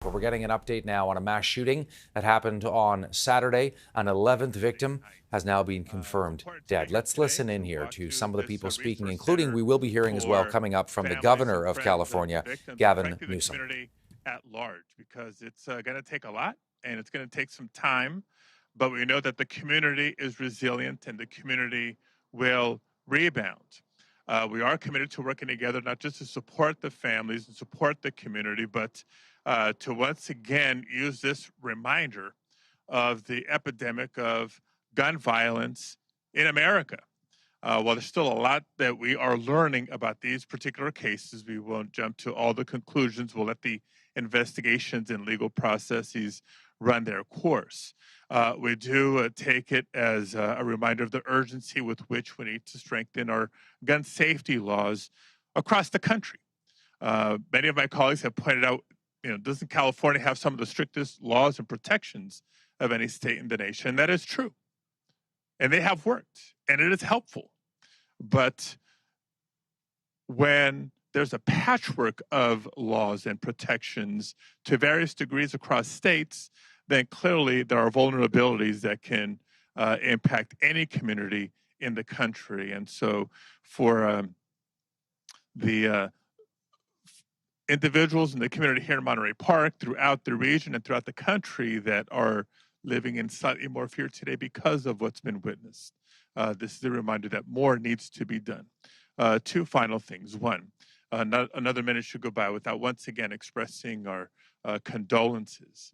But we're getting an update now on a mass shooting that happened on Saturday. An 11th victim has now been confirmed dead. Let's listen in here to some of the people speaking, including we will be hearing as well coming up from the governor of California, Gavin Newsom. At large, because it's going to take a lot and it's going to take some time, but we know that the community is resilient and the community will rebound. We are committed to working together, not just to support the families and support the community, but to once again use this reminder of the epidemic of gun violence in America. While there's still a lot that we are learning about these particular cases, we won't jump to all the conclusions. We'll let the investigations and legal processes run their course. We do take it as a reminder of the urgency with which we need to strengthen our gun safety laws across the country. Many of my colleagues have pointed out, doesn't California have some of the strictest laws and protections of any state in the nation? That is true. And they have worked, and it is helpful. But when there's a patchwork of laws and protections to various degrees across states, then clearly there are vulnerabilities that can impact any community in the country. And so for the individuals in the community here in Monterey Park, throughout the region and throughout the country that are living in slightly more fear today because of what's been witnessed, this is a reminder that more needs to be done. Two final things. One, not another minute should go by without once again expressing our condolences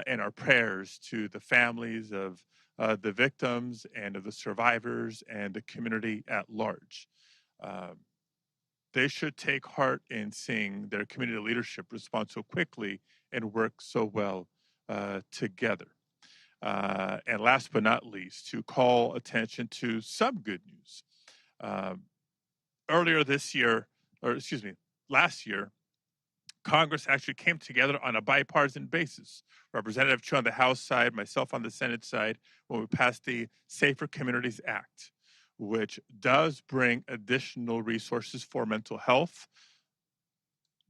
and our prayers to the families of the victims and of the survivors and the community at large. They should take heart in seeing their community leadership respond so quickly and work so well together. And last but not least, to call attention to some good news. Earlier this year, last year, Congress actually came together on a bipartisan basis. Representative Chu on the House side, myself on the Senate side, when we passed the Safer Communities Act, which does bring additional resources for mental health,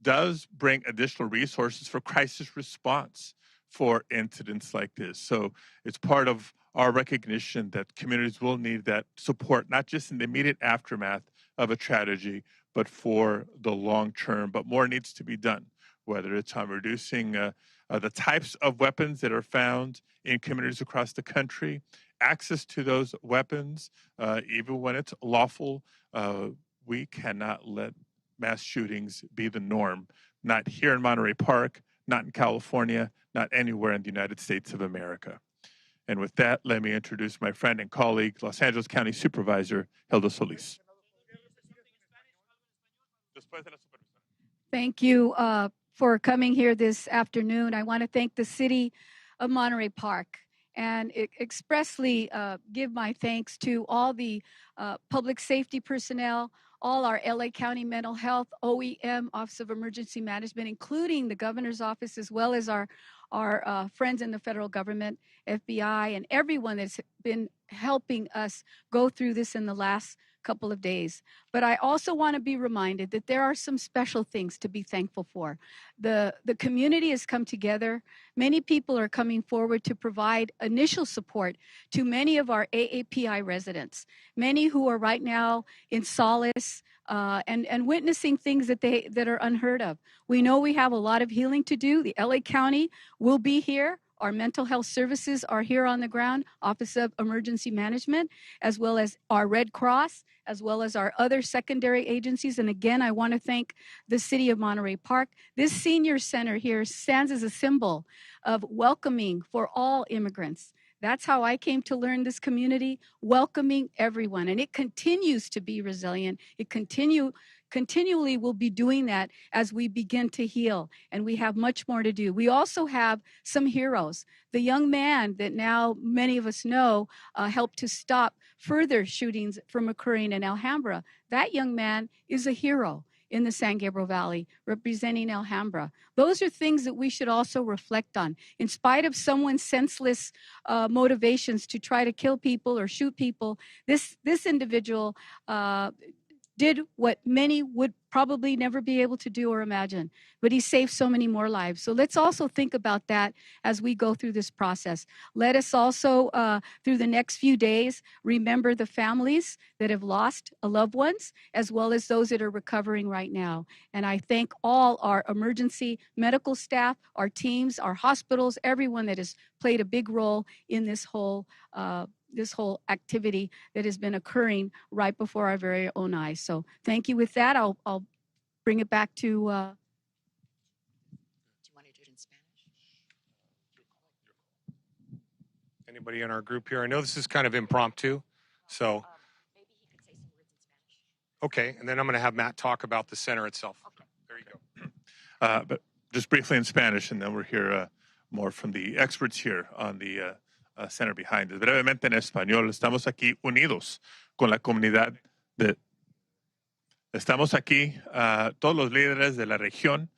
does bring additional resources for crisis response for incidents like this. So it's part of our recognition that communities will need that support, not just in the immediate aftermath of a tragedy, but for the long term. But more needs to be done, whether it's on reducing the types of weapons that are found in communities across the country, access to those weapons, even when it's lawful. We cannot let mass shootings be the norm, not here in Monterey Park, not in California, not anywhere in the United States of America. And with that, let me introduce my friend and colleague, Los Angeles County Supervisor, Hilda Solis. Thank you for coming here this afternoon. I want to thank the city of Monterey Park and expressly give my thanks to all the public safety personnel, all our LA County Mental Health, OEM, Office of Emergency Management, including the governor's office, as well as our friends in the federal government, FBI, and everyone that's been helping us go through this in the last couple of days. But I also want to be reminded that there are some special things to be thankful for. The community has come together. Many people are coming forward to provide initial support to many of our AAPI residents, many who are right now in solace and witnessing things that are unheard of. We know we have a lot of healing to do. The LA County will be here. Our mental health services are here on the ground, Office of Emergency Management, as well as our Red Cross, as well as our other secondary agencies. And again, I want to thank the city of Monterey Park. This senior center here stands as a symbol of welcoming for all immigrants. That's how I came to learn this community, welcoming everyone. And it continues to be resilient. It continually will be doing that as we begin to heal, and we have much more to do. We also have some heroes. The young man that now many of us know helped to stop further shootings from occurring in Alhambra. That young man is a hero in the San Gabriel Valley, representing Alhambra. Those are things that we should also reflect on. In spite of someone's senseless motivations to try to kill people or shoot people, this individual did what many would probably never be able to do or imagine, but he saved so many more lives. So let's also think about that as we go through this process. Let us also, through the next few days, remember the families that have lost loved ones, as well as those that are recovering right now. And I thank all our emergency medical staff, our teams, our hospitals, everyone that has played a big role in this whole activity that has been occurring right before our very own eyes. So thank you. With that, I'll bring it back to. Do you want to do it in Spanish? Anybody in our group here? I know this is kind of impromptu, so. Maybe he could say some words in Spanish. Okay, and then I'm going to have Matt talk about the center itself. Okay. There you go. But just briefly in Spanish, and then we'll hear more from the experts here on the center behind us. Brevemente en español, estamos aquí unidos con la comunidad de... Estamos aquí, todos los líderes de la región,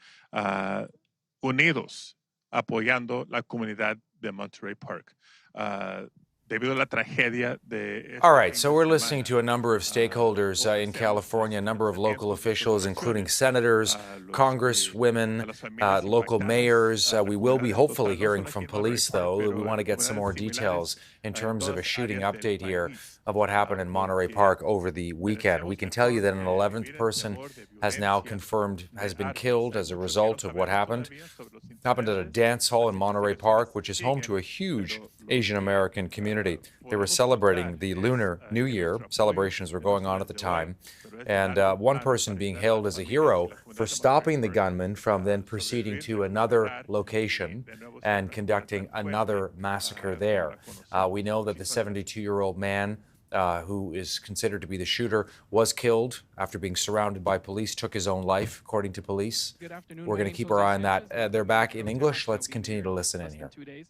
unidos, apoyando la comunidad de Monterey Park. Debido a la tragedia de... All right, so we're listening to a number of stakeholders in California, a number of local officials, including senators, congresswomen, local mayors. We will be hopefully hearing from police, though. We want to get some more details in terms of a shooting update here of what happened in Monterey Park over the weekend. We can tell you that an 11th person has now confirmed has been killed as a result of what happened. It happened at a dance hall in Monterey Park, which is home to a huge Asian American community. They were celebrating the Lunar New Year. Celebrations were going on at the time. And one person being hailed as a hero for stopping the gunman from then proceeding to another location and conducting another massacre there. We know that the 72-year-old man who is considered to be the shooter was killed after being surrounded by police, took his own life, according to police. Good afternoon. We're going to keep our eye on that. They're back in English. Let's continue to listen in here. 2 days.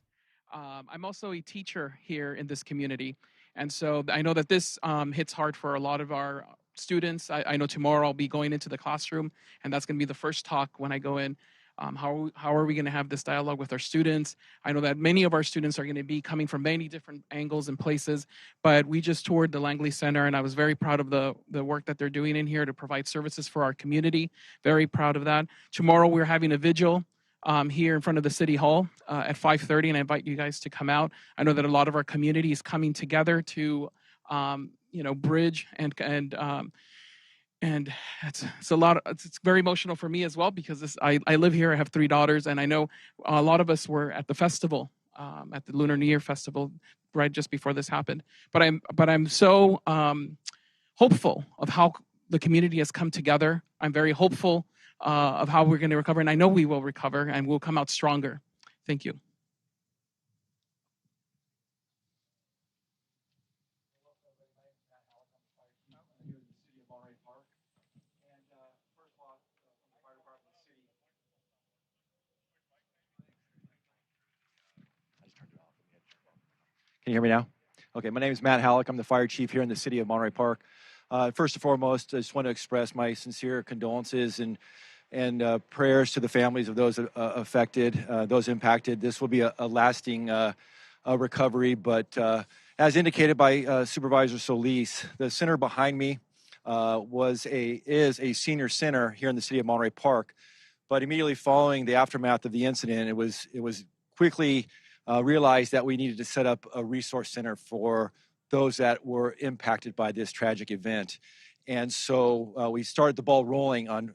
I'm also a teacher here in this community. And so I know that this hits hard for a lot of our students. I know tomorrow I'll be going into the classroom, and that's going to be the first talk when I go in. How are we going to have this dialogue with our students? I know that many of our students are going to be coming from many different angles and places, but we just toured the Langley Center, and I was very proud of the work that they're doing in here to provide services for our community. Very proud of that. Tomorrow we're having a vigil here in front of the City Hall at 5:30, and I invite you guys to come out. I know that a lot of our community is coming together to bridge and it's a lot. It's very emotional for me as well because I live here. I have 3 daughters, and I know a lot of us were at the festival, at the Lunar New Year festival, right just before this happened. But I'm so hopeful of how the community has come together. I'm very hopeful of how we're going to recover, and I know we will recover, and we'll come out stronger. Thank you. Can you hear me now? Okay, my name is Matt Halleck. I'm the fire chief here in the city of Monterey Park. First and foremost, I just want to express my sincere condolences and prayers to the families of those affected, those impacted. This will be a lasting recovery, but as indicated by Supervisor Solis, the center behind me is a senior center here in the city of Monterey Park. But immediately following the aftermath of the incident, it was quickly realized that we needed to set up a resource center for those that were impacted by this tragic event. And so we started the ball rolling on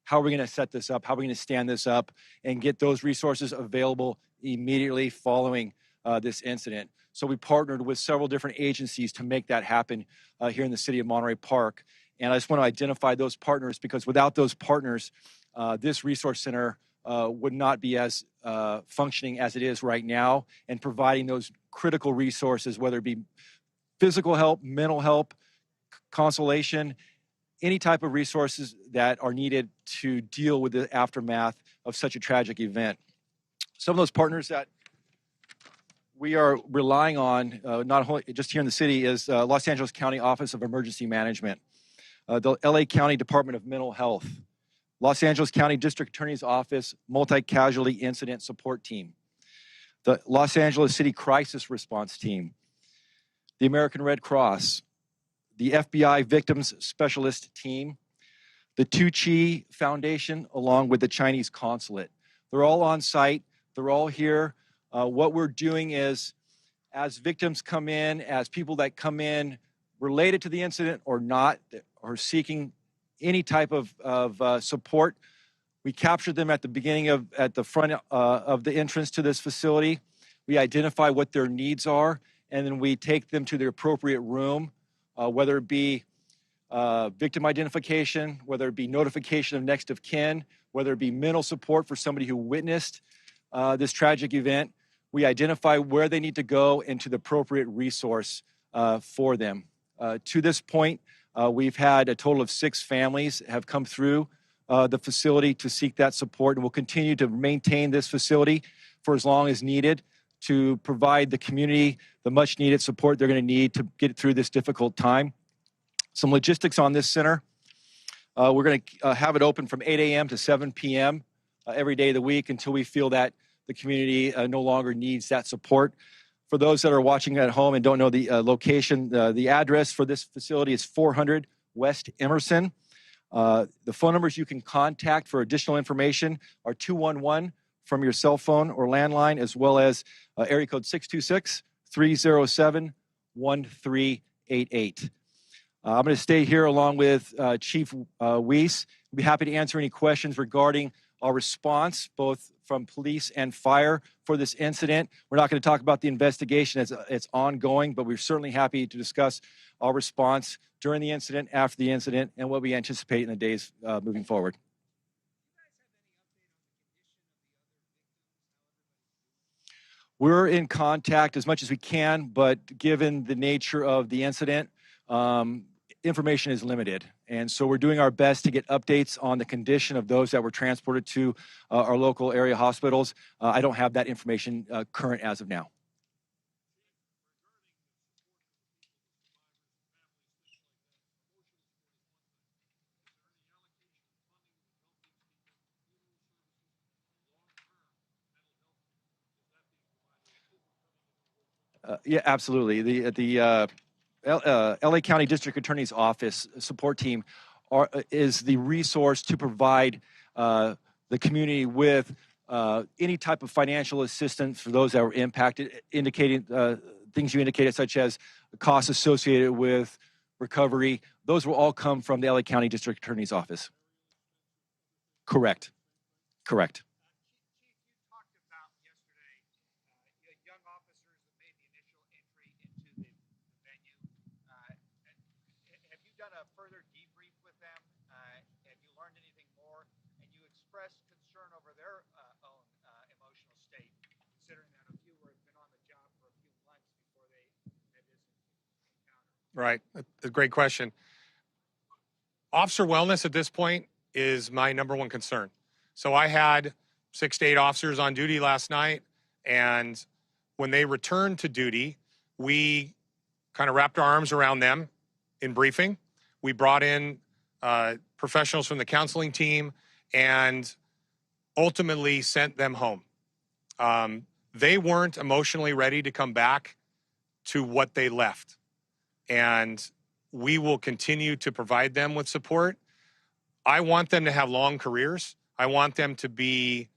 how are we going to set this up, how are we going to stand this up, and get those resources available immediately following this incident. So we partnered with several different agencies to make that happen here in the city of Monterey Park. And I just want to identify those partners because without those partners, this resource center would not be as functioning as it is right now and providing those critical resources, whether it be physical help, mental help, consolation, any type of resources that are needed to deal with the aftermath of such a tragic event. Some of those partners that we are relying on, not only just here in the city, is Los Angeles County Office of Emergency Management, the LA County Department of Mental Health, Los Angeles County District Attorney's Office Multi-Casualty Incident Support Team, the Los Angeles City Crisis Response Team, the American Red Cross, the FBI Victims Specialist Team, the Tucci Foundation, along with the Chinese Consulate. They're all on site. They're all here. What we're doing is, as victims come in, as people that come in related to the incident or not, or seeking any type of support, we capture them at the beginning at the front of the entrance to this facility. We identify what their needs are, and then we take them to the appropriate room, whether it be victim identification, whether it be notification of next of kin, whether it be mental support for somebody who witnessed this tragic event. We identify where they need to go and to the appropriate resource for them. To this point, we've had a total of 6 families have come through the facility to seek that support, and we'll continue to maintain this facility for as long as needed to provide the community the much needed support they're going to need to get through this difficult time. Some logistics on this center. We're going to have it open from 8 a.m. to 7 p.m. Every day of the week until we feel that the community no longer needs that support. For those that are watching at home and don't know the location, the address for this facility is 400 West Emerson. The phone numbers you can contact for additional information are 211 from your cell phone or landline, as well as area code 626-307-1388. I'm going to stay here along with Chief Weiss. I'll be happy to answer any questions regarding our response, both from police and fire for this incident. We're not going to talk about the investigation as it's ongoing, but we're certainly happy to discuss our response during the incident, after the incident, and what we anticipate in the days moving forward. We're in contact as much as we can, but given the nature of the incident, information is limited. And so we're doing our best to get updates on the condition of those that were transported to our local area hospitals. I don't have that information current as of now. Yeah, absolutely. The LA County District Attorney's Office support team is the resource to provide the community with any type of financial assistance for those that were impacted, indicating things you indicated, such as costs associated with recovery. Those will all come from the LA County District Attorney's Office. Correct. Correct. Further debrief with them? Have you learned anything more? And you expressed concern over their own emotional state, considering that a few have been on the job for a few months before they had this encounter. Right. A great question. Officer wellness at this point is my number one concern. So I had 6 to 8 officers on duty last night, and when they returned to duty, we kind of wrapped our arms around them in briefing. We brought in professionals from the counseling team and ultimately sent them home. They weren't emotionally ready to come back to what they left. And we will continue to provide them with support. I want them to have long careers. I want them to be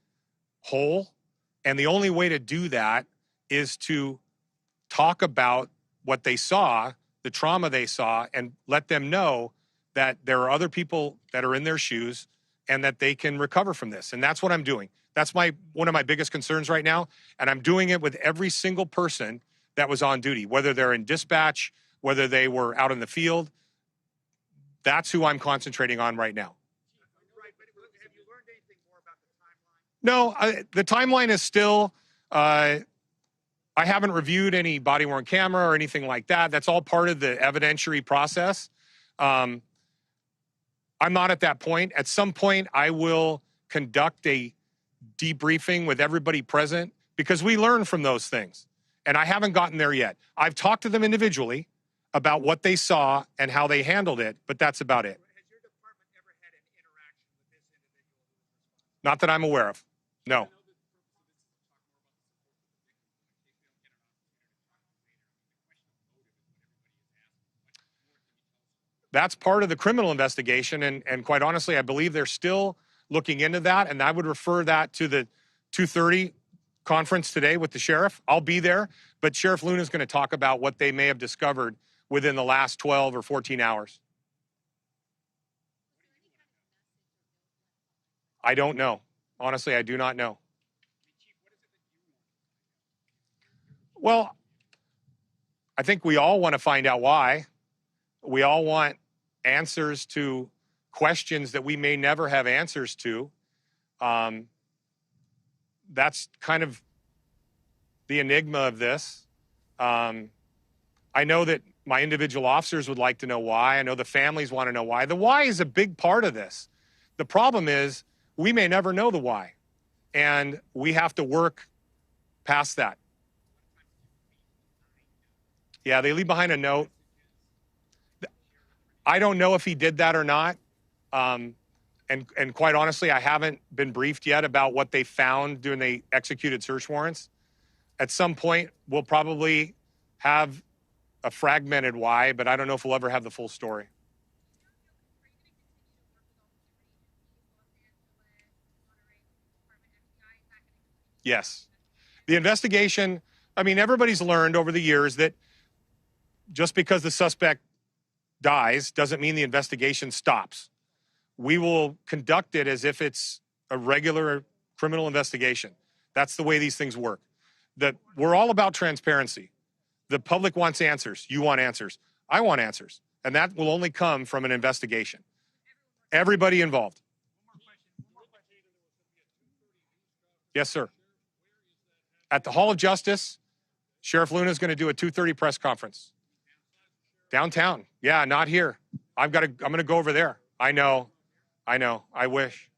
whole. And the only way to do that is to talk about what they saw, the trauma they saw, and let them know that there are other people that are in their shoes and that they can recover from this. And that's what I'm doing. That's one of my biggest concerns right now. And I'm doing it with every single person that was on duty, whether they're in dispatch, whether they were out in the field. That's who I'm concentrating on right now. Right, but have you learned anything more about the timeline? No, the timeline is still, I haven't reviewed any body-worn camera or anything like that. That's all part of the evidentiary process. I'm not at that point. At some point, I will conduct a debriefing with everybody present because we learn from those things. And I haven't gotten there yet. I've talked to them individually about what they saw and how they handled it, but that's about it. Has your department ever had an interaction with this individual? Not that I'm aware of. No. that's part of the criminal investigation. And quite honestly, I believe they're still looking into that. And I would refer that to the 2:30 conference today with the sheriff. I'll be there, but Sheriff Luna is going to talk about what they may have discovered within the last 12 or 14 hours. I don't know. Honestly, I do not know. Well, I think we all want to find out why. We all want answers to questions that we may never have answers to. That's kind of the enigma of this. I know that my individual officers would like to know why. I know the families want to know why. The why is a big part of this. The problem is we may never know the why, and we have to work past that. Yeah, they leave behind a note. I don't know if he did that or not. And quite honestly, I haven't been briefed yet about what they found during the executed search warrants. At some point, we'll probably have a fragmented why, but I don't know if we'll ever have the full story. Yes. The investigation, I mean, everybody's learned over the years that just because the suspect dies doesn't mean the investigation stops. We will conduct it as if it's a regular criminal investigation. That's the way these things work. That we're all about transparency. The public wants answers. You want answers. I want answers. And that will only come from an investigation. Everybody involved. Yes, sir. At the Hall of Justice, Sheriff Luna is going to do a 2:30 press conference. Downtown. Yeah, not here. I'm going to go over there. I know. I wish.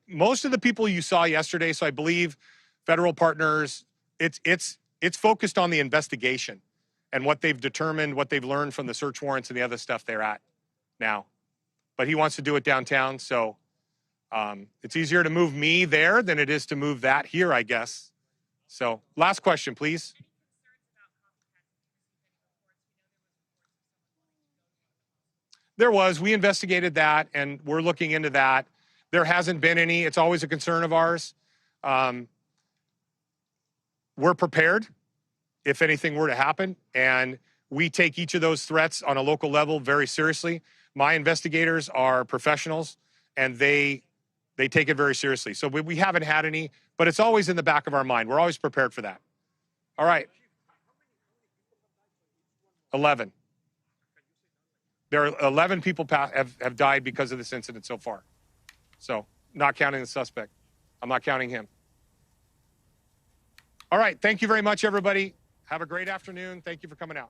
Most of the people you saw yesterday, so I believe federal partners, it's focused on the investigation and what they've determined, what they've learned from the search warrants and the other stuff they're at now. But he wants to do it downtown, so it's easier to move me there than it is to move that here, I guess. So, last question, please. There was. We investigated that, and we're looking into that. There hasn't been any. It's always a concern of ours. We're prepared if anything were to happen, and we take each of those threats on a local level very seriously. My investigators are professionals, and they take it very seriously. So we haven't had any, but it's always in the back of our mind. We're always prepared for that. All right. 11. There are 11 people have died because of this incident so far. So, not counting the suspect. I'm not counting him. All right. Thank you very much, everybody. Have a great afternoon. Thank you for coming out.